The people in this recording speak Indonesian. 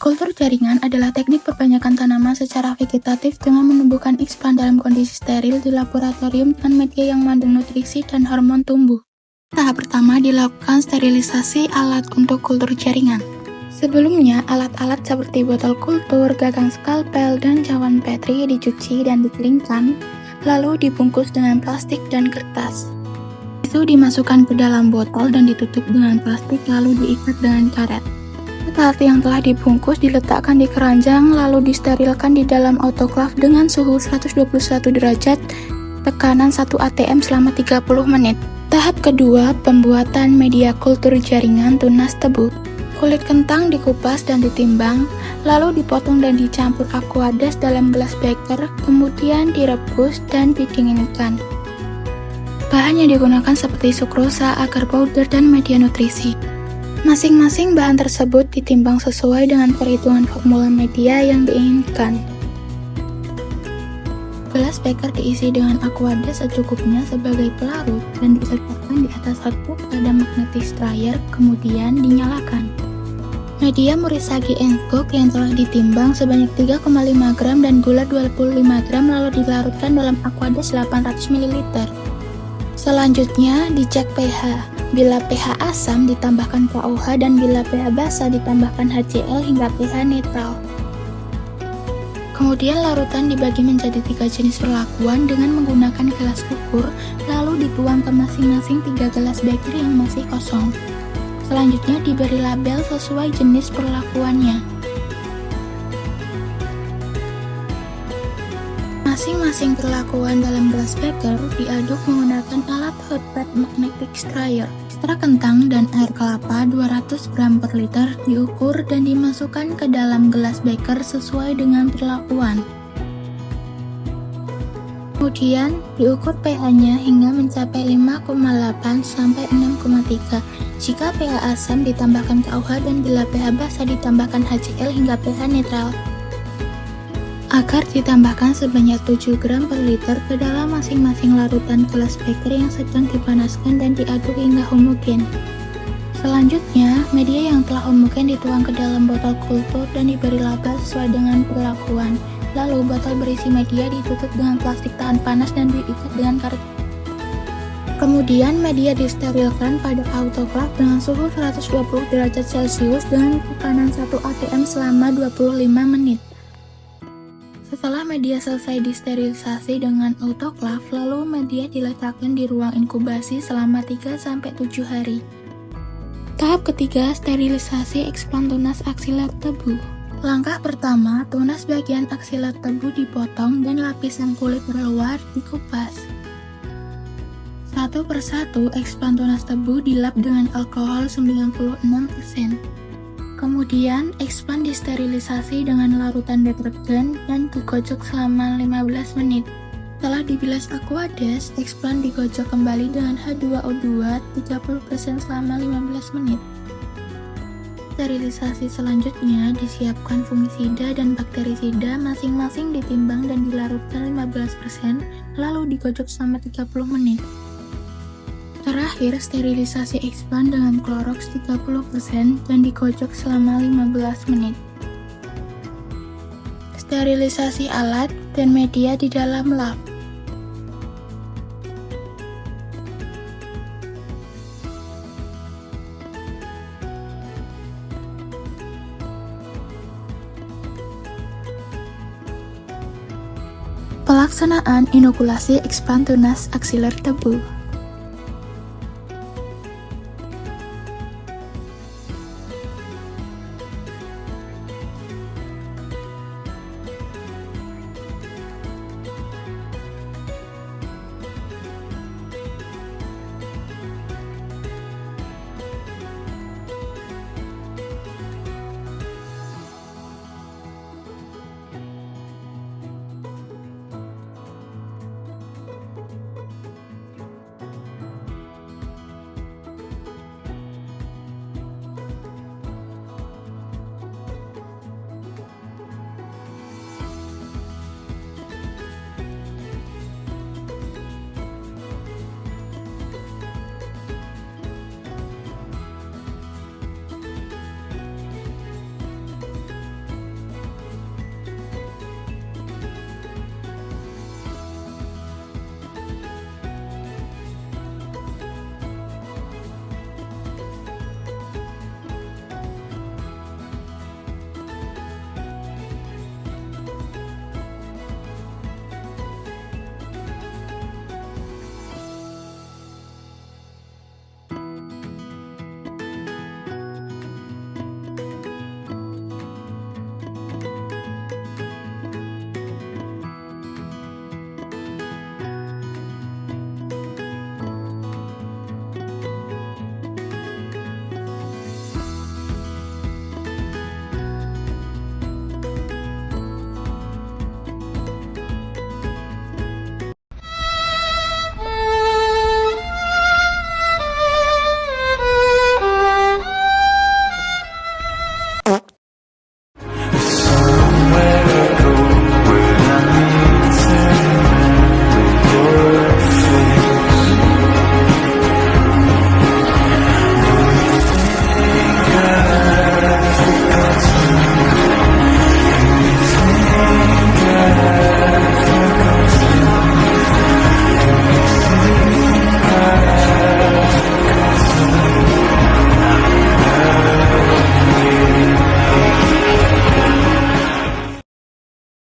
Kultur jaringan adalah teknik perbanyakan tanaman secara vegetatif dengan menumbuhkan explant dalam kondisi steril di laboratorium dengan media yang mengandung nutrisi dan hormon tumbuh. Tahap pertama dilakukan sterilisasi alat untuk kultur jaringan. Sebelumnya, alat-alat seperti botol kultur, gagang skalpel, dan cawan petri dicuci dan dikeringkan, lalu dibungkus dengan plastik dan kertas. Itu dimasukkan ke dalam botol dan ditutup dengan plastik lalu diikat dengan karet. Saat yang telah dibungkus diletakkan di keranjang lalu disterilkan di dalam autoklaf dengan suhu 121 derajat, tekanan 1 atm selama 30 menit. Tahap kedua, pembuatan media kultur jaringan tunas tebu. Kulit kentang dikupas dan ditimbang, lalu dipotong dan dicampur aqueous dalam gelas beker, kemudian direbus dan didinginkan. Bahan yang digunakan seperti sukrosa, agar powder, dan media nutrisi. Masing-masing bahan tersebut ditimbang sesuai dengan perhitungan formula media yang diinginkan. Gelas beker diisi dengan aqueous secukupnya sebagai pelarut dan diletakkan di atas satu pada magnetic strier, kemudian dinyalakan. Media Murasaki Enskog yang telah ditimbang sebanyak 3,5 gram dan gula 25 gram lalu dilarutkan dalam aqueous 800 ml. Selanjutnya dicek pH. Bila pH asam ditambahkan KOH dan bila pH basa ditambahkan HCl hingga pH netral. Kemudian larutan dibagi menjadi 3 jenis perlakuan dengan menggunakan gelas ukur, lalu dituang ke masing-masing 3 gelas beker yang masih kosong. Selanjutnya diberi label sesuai jenis perlakuannya. Masing-masing perlakuan dalam gelas beker diaduk menggunakan alat hot bed magnetic strier. Ekstra kentang dan air kelapa 200 gram per liter diukur dan dimasukkan ke dalam gelas beker sesuai dengan perlakuan. Kemudian diukur pH-nya hingga mencapai 5,8 sampai 6,3. Jika pH asam ditambahkan KOH dan bila pH basa ditambahkan HCl hingga pH netral. Agar ditambahkan sebanyak 7 gram per liter ke dalam masing-masing larutan gelas beker yang sedang dipanaskan dan diaduk hingga homogen. Selanjutnya, media yang telah homogen dituang ke dalam botol kultur dan diberi label sesuai dengan perlakuan. Lalu, botol berisi media ditutup dengan plastik tahan panas dan diikat dengan karet. Kemudian, media disterilkan pada autoklaf dengan suhu 120 derajat Celcius dengan tekanan 1 atm selama 25 menit. Setelah media selesai disterilisasi dengan autoklaf, lalu media diletakkan di ruang inkubasi selama 3-7 hari. Tahap ketiga, sterilisasi explant tunas aksiler tebu. Langkah pertama, tunas bagian aksiler tebu dipotong dan lapisan kulit terluar dikupas. Satu persatu, explant tunas tebu dilap dengan alkohol 96%. Kemudian, explant disterilisasi dengan larutan deterjen dan digocok selama 15 menit. Setelah dibilas aqueous, explant digocok kembali dengan H2O2 30% selama 15 menit. Sterilisasi selanjutnya disiapkan fungisida dan bakterisida masing-masing ditimbang dan dilarutkan 15%, lalu digocok selama 30 menit. Terakhir, sterilisasi explant dengan Clorox 30% dan digocok selama 15 menit. Sterilisasi alat dan media di dalam lab. Pelaksanaan inokulasi explant tunas aksiler tebu.